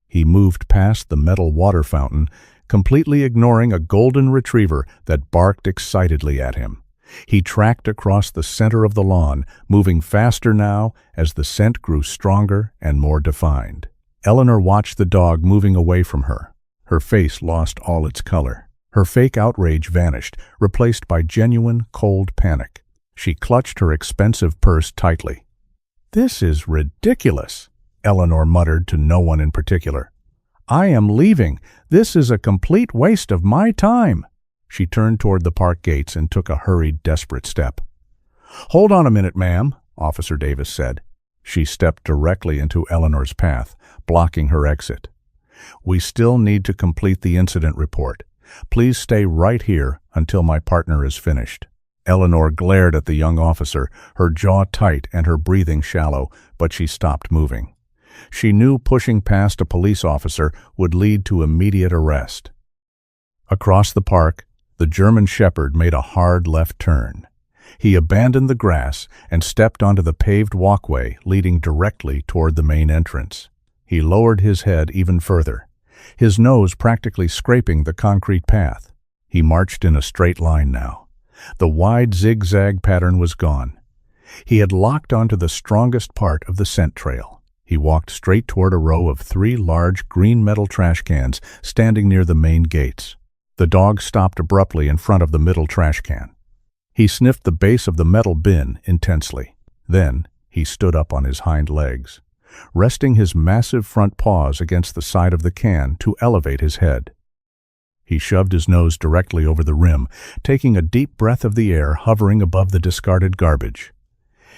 He moved past the metal water fountain, completely ignoring a golden retriever that barked excitedly at him. He tracked across the center of the lawn, moving faster now as the scent grew stronger and more defined. Eleanor watched the dog moving away from her. Her face lost all its color. Her fake outrage vanished, replaced by genuine, cold panic. She clutched her expensive purse tightly. "This is ridiculous," Eleanor muttered to no one in particular. "I am leaving. This is a complete waste of my time." She turned toward the park gates and took a hurried, desperate step. "Hold on a minute, ma'am," Officer Davis said. She stepped directly into Eleanor's path, blocking her exit. "We still need to complete the incident report. Please stay right here until my partner is finished." Eleanor glared at the young officer, her jaw tight and her breathing shallow, but she stopped moving. She knew pushing past a police officer would lead to immediate arrest. Across the park, the German Shepherd made a hard left turn. He abandoned the grass and stepped onto the paved walkway leading directly toward the main entrance. He lowered his head even further, his nose practically scraping the concrete path. He marched in a straight line now. The wide zigzag pattern was gone. He had locked onto the strongest part of the scent trail. He walked straight toward a row of 3 large green metal trash cans standing near the main gates. The dog stopped abruptly in front of the middle trash can. He sniffed the base of the metal bin intensely. Then he stood up on his hind legs, resting his massive front paws against the side of the can to elevate his head. He shoved his nose directly over the rim, taking a deep breath of the air hovering above the discarded garbage.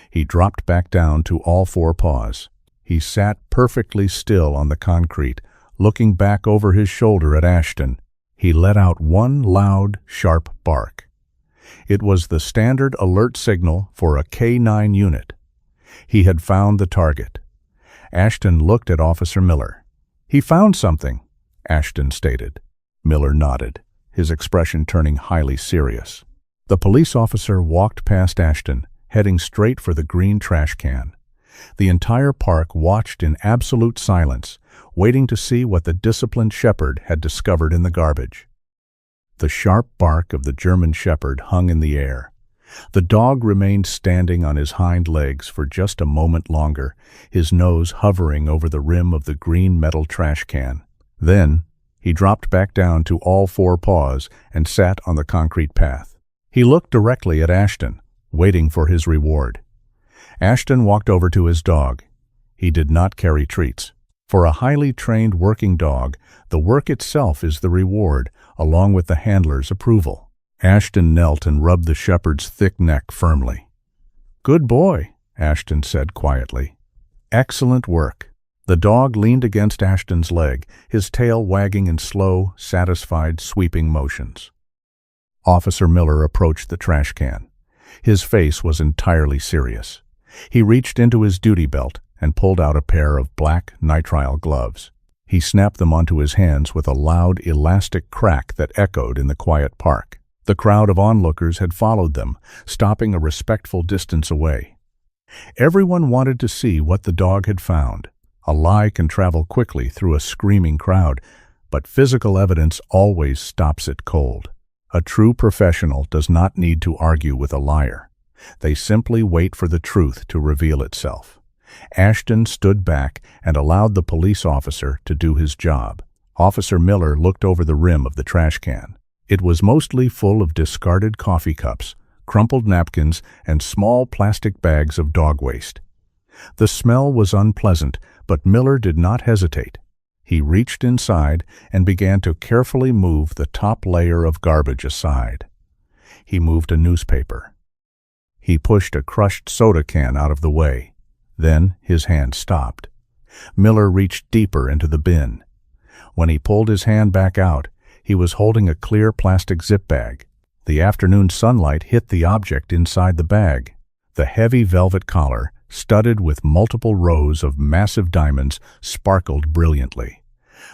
He dropped back down to all 4 paws. He sat perfectly still on the concrete, looking back over his shoulder at Ashton. He let out one loud, sharp bark. It was the standard alert signal for a K-9 unit. He had found the target. Ashton looked at Officer Miller. "He found something," Ashton stated. Miller nodded, his expression turning highly serious. The police officer walked past Ashton, heading straight for the green trash can. The entire park watched in absolute silence, waiting to see what the disciplined shepherd had discovered in the garbage. The sharp bark of the German Shepherd hung in the air. The dog remained standing on his hind legs for just a moment longer, his nose hovering over the rim of the green metal trash can. Then, he dropped back down to all 4 paws and sat on the concrete path. He looked directly at Ashton, waiting for his reward. Ashton walked over to his dog. He did not carry treats. For a highly trained working dog, the work itself is the reward, along with the handler's approval. Ashton knelt and rubbed the shepherd's thick neck firmly. "Good boy," Ashton said quietly. "Excellent work." The dog leaned against Ashton's leg, his tail wagging in slow, satisfied, sweeping motions. Officer Miller approached the trash can. His face was entirely serious. He reached into his duty belt and pulled out a pair of black nitrile gloves. He snapped them onto his hands with a loud, elastic crack that echoed in the quiet park. The crowd of onlookers had followed them, stopping a respectful distance away. Everyone wanted to see what the dog had found. A lie can travel quickly through a screaming crowd, but physical evidence always stops it cold. A true professional does not need to argue with a liar. They simply wait for the truth to reveal itself. Ashton stood back and allowed the police officer to do his job. Officer Miller looked over the rim of the trash can. It was mostly full of discarded coffee cups, crumpled napkins, and small plastic bags of dog waste. The smell was unpleasant, but Miller did not hesitate. He reached inside and began to carefully move the top layer of garbage aside. He moved a newspaper. He pushed a crushed soda can out of the way. Then his hand stopped. Miller reached deeper into the bin. When he pulled his hand back out, he was holding a clear plastic zip bag. The afternoon sunlight hit the object inside the bag. The heavy velvet collar, studded with multiple rows of massive diamonds, sparkled brilliantly.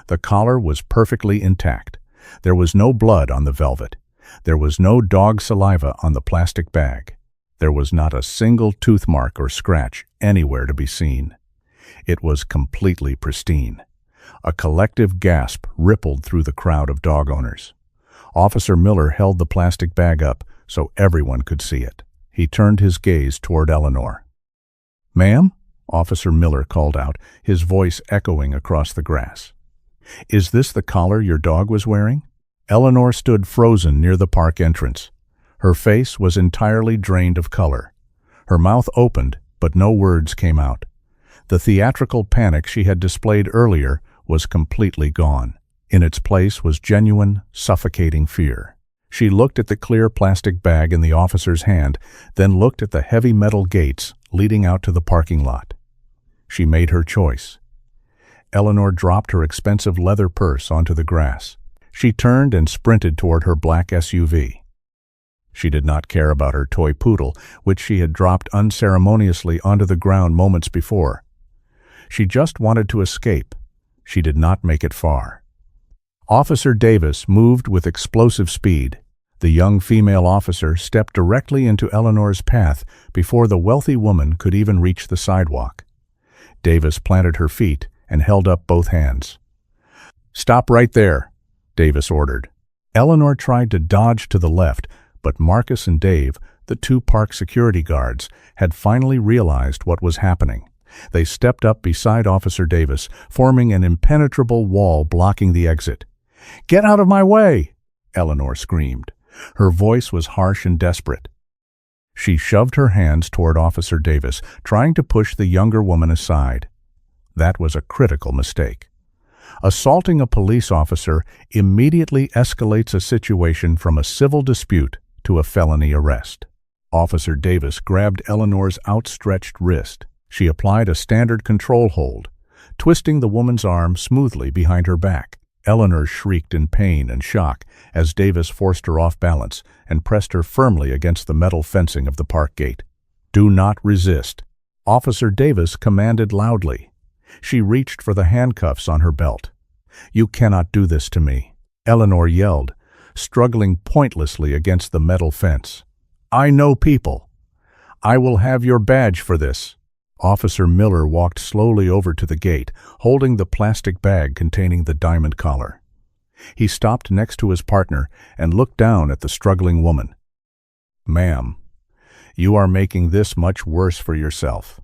The collar was perfectly intact. There was no blood on the velvet. There was no dog saliva on the plastic bag. There was not a single tooth mark or scratch anywhere to be seen. It was completely pristine. A collective gasp rippled through the crowd of dog owners. Officer Miller held the plastic bag up so everyone could see it. He turned his gaze toward Eleanor. "Ma'am?" Officer Miller called out, his voice echoing across the grass. "Is this the collar your dog was wearing?" Eleanor stood frozen near the park entrance. Her face was entirely drained of color. Her mouth opened, but no words came out. The theatrical panic she had displayed earlier was completely gone. In its place was genuine, suffocating fear. She looked at the clear plastic bag in the officer's hand, then looked at the heavy metal gates leading out to the parking lot. She made her choice. Eleanor dropped her expensive leather purse onto the grass. She turned and sprinted toward her black SUV. She did not care about her toy poodle, which she had dropped unceremoniously onto the ground moments before. She just wanted to escape. She did not make it far. Officer Davis moved with explosive speed. The young female officer stepped directly into Eleanor's path before the wealthy woman could even reach the sidewalk. Davis planted her feet and held up both hands. "Stop right there," Davis ordered. Eleanor tried to dodge to the left, but Marcus and Dave, the two park security guards, had finally realized what was happening. They stepped up beside Officer Davis, forming an impenetrable wall blocking the exit. "Get out of my way!" Eleanor screamed. Her voice was harsh and desperate. She shoved her hands toward Officer Davis, trying to push the younger woman aside. That was a critical mistake. Assaulting a police officer immediately escalates a situation from a civil dispute to a felony arrest. Officer Davis grabbed Eleanor's outstretched wrist. She applied a standard control hold, twisting the woman's arm smoothly behind her back. Eleanor shrieked in pain and shock as Davis forced her off balance and pressed her firmly against the metal fencing of the park gate. "Do not resist," Officer Davis commanded loudly. She reached for the handcuffs on her belt. "You cannot do this to me," Eleanor yelled, struggling pointlessly against the metal fence. "I know people. I will have your badge for this." Officer Miller walked slowly over to the gate, holding the plastic bag containing the diamond collar. He stopped next to his partner and looked down at the struggling woman. "Ma'am, you are making this much worse for yourself,"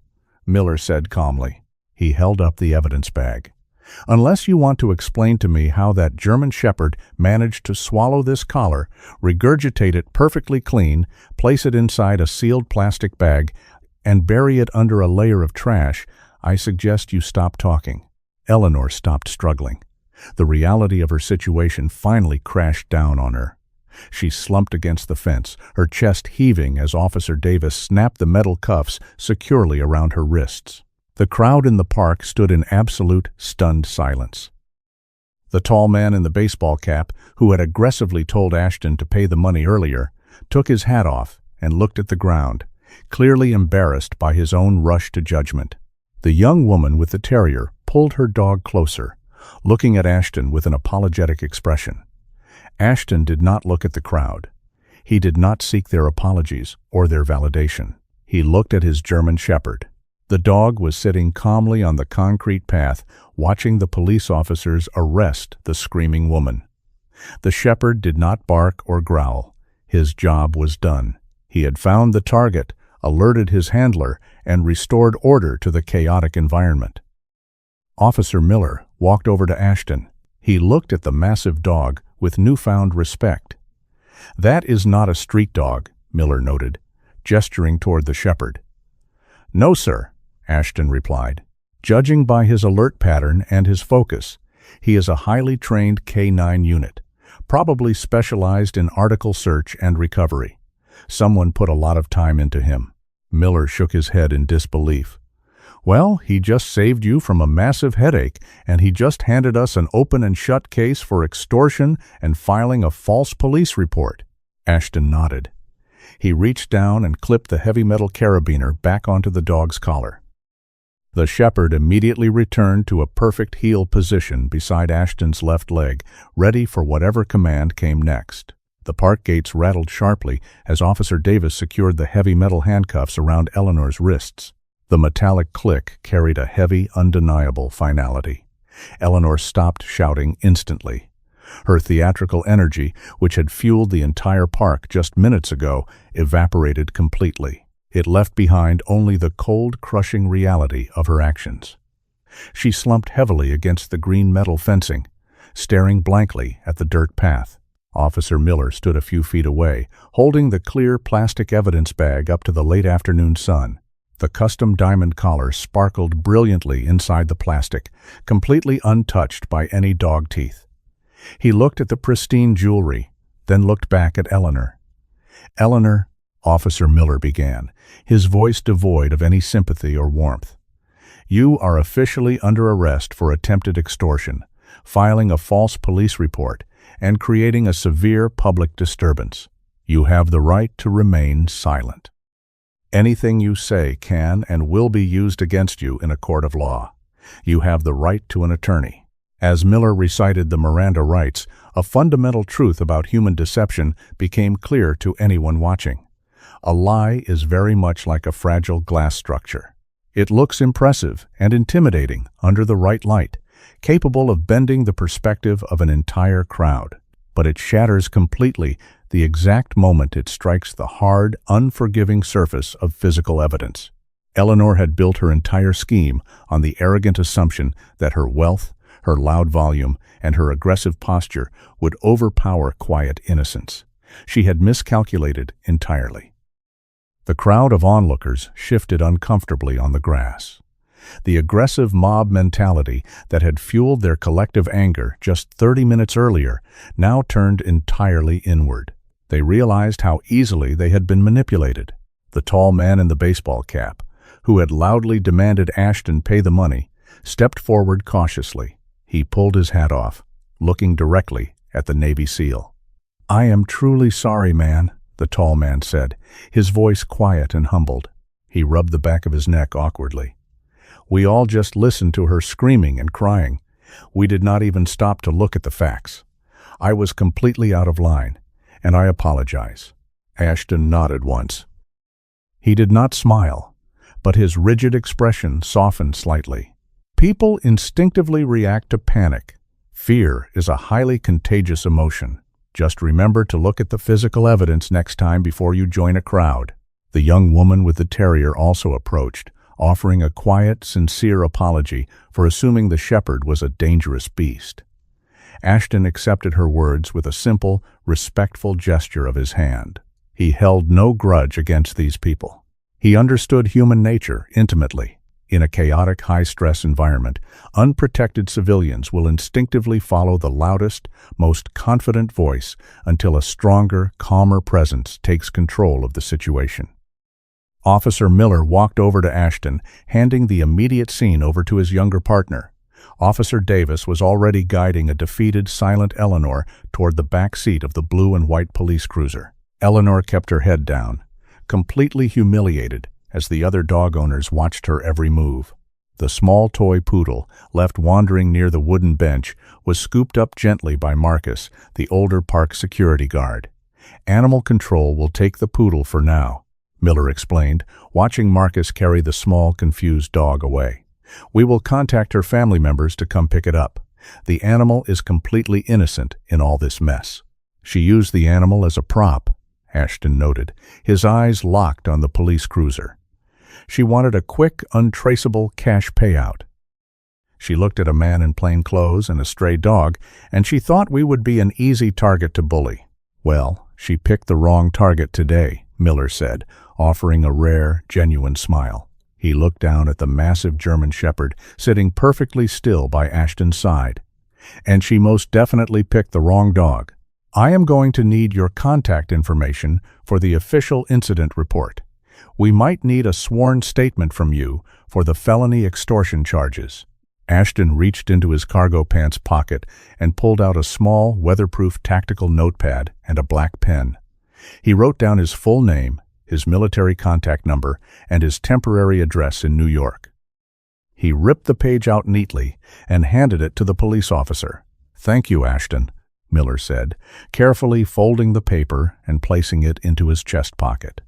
Miller said calmly. He held up the evidence bag. "Unless you want to explain to me how that German Shepherd managed to swallow this collar, regurgitate it perfectly clean, place it inside a sealed plastic bag, and bury it under a layer of trash, I suggest you stop talking." Eleanor stopped struggling. The reality of her situation finally crashed down on her. She slumped against the fence, her chest heaving as Officer Davis snapped the metal cuffs securely around her wrists. The crowd in the park stood in absolute, stunned silence. The tall man in the baseball cap, who had aggressively told Ashton to pay the money earlier, took his hat off and looked at the ground, clearly embarrassed by his own rush to judgment. The young woman with the terrier pulled her dog closer, looking at Ashton with an apologetic expression. Ashton did not look at the crowd. He did not seek their apologies or their validation. He looked at his German Shepherd. The dog was sitting calmly on the concrete path, watching the police officers arrest the screaming woman. The shepherd did not bark or growl. His job was done. He had found the target, alerted his handler, and restored order to the chaotic environment. Officer Miller walked over to Ashton. He looked at the massive dog with newfound respect. "That is not a street dog," Miller noted, gesturing toward the shepherd. "No, sir," Ashton replied. "Judging by his alert pattern and his focus, he is a highly trained K9 unit, probably specialized in article search and recovery. Someone put a lot of time into him." Miller shook his head in disbelief. "Well, he just saved you from a massive headache, and he just handed us an open and shut case for extortion and filing a false police report." Ashton nodded. He reached down and clipped the heavy metal carabiner back onto the dog's collar. The shepherd immediately returned to a perfect heel position beside Ashton's left leg, ready for whatever command came next. The park gates rattled sharply as Officer Davis secured the heavy metal handcuffs around Eleanor's wrists. The metallic click carried a heavy, undeniable finality. Eleanor stopped shouting instantly. Her theatrical energy, which had fueled the entire park just minutes ago, evaporated completely. It left behind only the cold, crushing reality of her actions. She slumped heavily against the green metal fencing, staring blankly at the dirt path. Officer Miller stood a few feet away, holding the clear plastic evidence bag up to the late afternoon sun. The custom diamond collar sparkled brilliantly inside the plastic, completely untouched by any dog teeth. He looked at the pristine jewelry, then looked back at Eleanor. "Eleanor," Officer Miller began, his voice devoid of any sympathy or warmth, "you are officially under arrest for attempted extortion, filing a false police report, and creating a severe public disturbance. You have the right to remain silent. Anything you say can and will be used against you in a court of law. You have the right to an attorney." As Miller recited the Miranda rights, a fundamental truth about human deception became clear to anyone watching. A lie is very much like a fragile glass structure. It looks impressive and intimidating under the right light, capable of bending the perspective of an entire crowd. But it shatters completely the exact moment it strikes the hard, unforgiving surface of physical evidence. Eleanor had built her entire scheme on the arrogant assumption that her wealth, her loud volume, and her aggressive posture would overpower quiet innocence. She had miscalculated entirely. The crowd of onlookers shifted uncomfortably on the grass. The aggressive mob mentality that had fueled their collective anger just 30 minutes earlier now turned entirely inward. They realized how easily they had been manipulated. The tall man in the baseball cap, who had loudly demanded Ashton pay the money, stepped forward cautiously. He pulled his hat off, looking directly at the Navy SEAL. "I am truly sorry, man," the tall man said, his voice quiet and humbled. He rubbed the back of his neck awkwardly. "We all just listened to her screaming and crying. We did not even stop to look at the facts. I was completely out of line, and I apologize." Ashton nodded once. He did not smile, but his rigid expression softened slightly. People instinctively react to panic. Fear is a highly contagious emotion. Just remember to look at the physical evidence next time before you join a crowd. The young woman with the terrier also approached, offering a quiet, sincere apology for assuming the shepherd was a dangerous beast. Ashton accepted her words with a simple, respectful gesture of his hand. He held no grudge against these people. He understood human nature intimately. In a chaotic, high-stress environment, unprotected civilians will instinctively follow the loudest, most confident voice until a stronger, calmer presence takes control of the situation. Officer Miller walked over to Ashton, handing the immediate scene over to his younger partner. Officer Davis was already guiding a defeated, silent Eleanor toward the back seat of the blue and white police cruiser. Eleanor kept her head down, completely humiliated as the other dog owners watched her every move. The small toy poodle, left wandering near the wooden bench, was scooped up gently by Marcus, the older park security guard. "Animal control will take the poodle for now," Miller explained, watching Marcus carry the small, confused dog away. "We will contact her family members to come pick it up. The animal is completely innocent in all this mess." "She used the animal as a prop," Ashton noted, his eyes locked on the police cruiser. "She wanted a quick, untraceable cash payout. She looked at a man in plain clothes and a stray dog, and she thought we would be an easy target to bully." "Well, she picked the wrong target today," Miller said, offering a rare, genuine smile. He looked down at the massive German shepherd sitting perfectly still by Ashton's side. "And she most definitely picked the wrong dog. I am going to need your contact information for the official incident report. We might need a sworn statement from you for the felony extortion charges." Ashton reached into his cargo pants pocket and pulled out a small, weatherproof tactical notepad and a black pen. He wrote down his full name, his military contact number, and his temporary address in New York. He ripped the page out neatly and handed it to the police officer. "Thank you, Ashton," Miller said, carefully folding the paper and placing it into his chest pocket.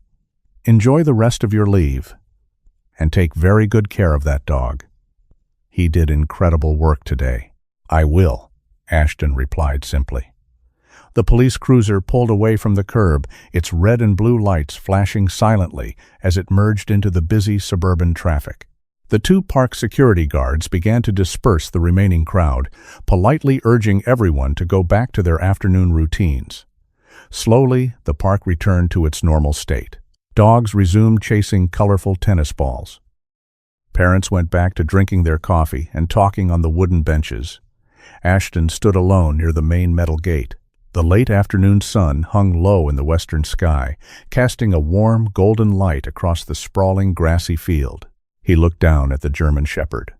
"Enjoy the rest of your leave, and take very good care of that dog. He did incredible work today." "I will," Ashton replied simply. The police cruiser pulled away from the curb, its red and blue lights flashing silently as it merged into the busy suburban traffic. The two park security guards began to disperse the remaining crowd, politely urging everyone to go back to their afternoon routines. Slowly, the park returned to its normal state. Dogs resumed chasing colorful tennis balls. Parents went back to drinking their coffee and talking on the wooden benches. Ashton stood alone near the main metal gate. The late afternoon sun hung low in the western sky, casting a warm, golden light across the sprawling, grassy field. He looked down at the German Shepherd.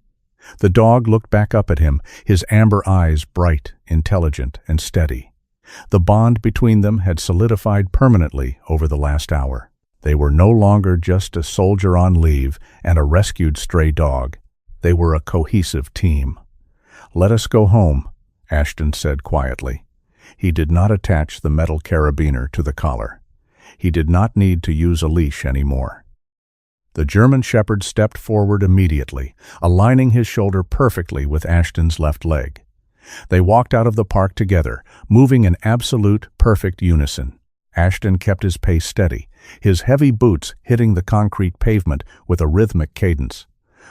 The dog looked back up at him, his amber eyes bright, intelligent, and steady. The bond between them had solidified permanently over the last hour. They were no longer just a soldier on leave and a rescued stray dog. They were a cohesive team. "Let us go home," Ashton said quietly. He did not attach the metal carabiner to the collar. He did not need to use a leash anymore. The German Shepherd stepped forward immediately, aligning his shoulder perfectly with Ashton's left leg. They walked out of the park together, moving in absolute, perfect unison. Ashton kept his pace steady, his heavy boots hitting the concrete pavement with a rhythmic cadence.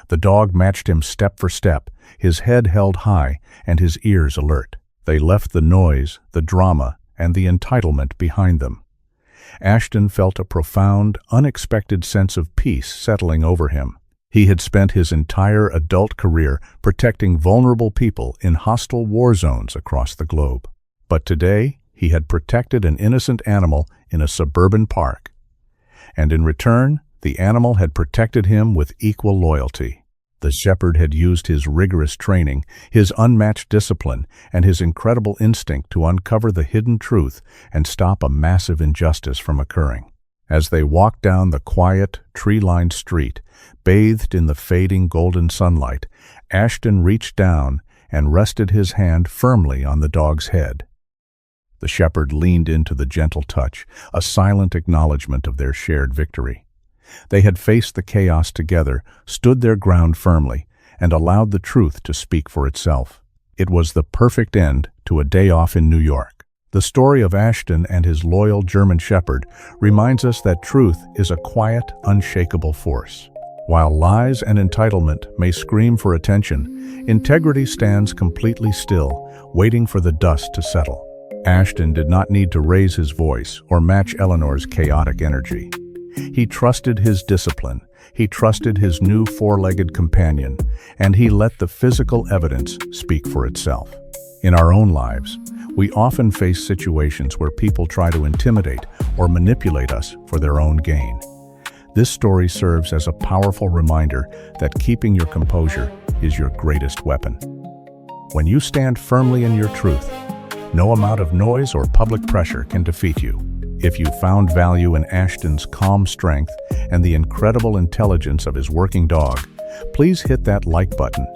The dog matched him step for step, his head held high and his ears alert. They left the noise, the drama, and the entitlement behind them. Ashton felt a profound, unexpected sense of peace settling over him. He had spent his entire adult career protecting vulnerable people in hostile war zones across the globe. But today, he had protected an innocent animal in a suburban park. And in return, the animal had protected him with equal loyalty. The shepherd had used his rigorous training, his unmatched discipline, and his incredible instinct to uncover the hidden truth and stop a massive injustice from occurring. As they walked down the quiet, tree-lined street, bathed in the fading golden sunlight, Ashton reached down and rested his hand firmly on the dog's head. The shepherd leaned into the gentle touch, a silent acknowledgement of their shared victory. They had faced the chaos together, stood their ground firmly, and allowed the truth to speak for itself. It was the perfect end to a day off in New York. The story of Ashton and his loyal German Shepherd reminds us that truth is a quiet, unshakable force. While lies and entitlement may scream for attention, integrity stands completely still, waiting for the dust to settle. Ashton did not need to raise his voice or match Eleanor's chaotic energy. He trusted his discipline, he trusted his new four-legged companion, and he let the physical evidence speak for itself. In our own lives, we often face situations where people try to intimidate or manipulate us for their own gain. This story serves as a powerful reminder that keeping your composure is your greatest weapon. When you stand firmly in your truth, no amount of noise or public pressure can defeat you. If you found value in Ashton's calm strength and the incredible intelligence of his working dog, please hit that like button,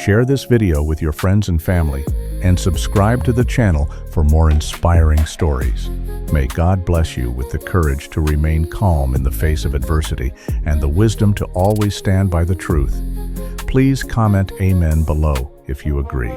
share this video with your friends and family, and subscribe to the channel for more inspiring stories. May God bless you with the courage to remain calm in the face of adversity and the wisdom to always stand by the truth. Please comment Amen below if you agree.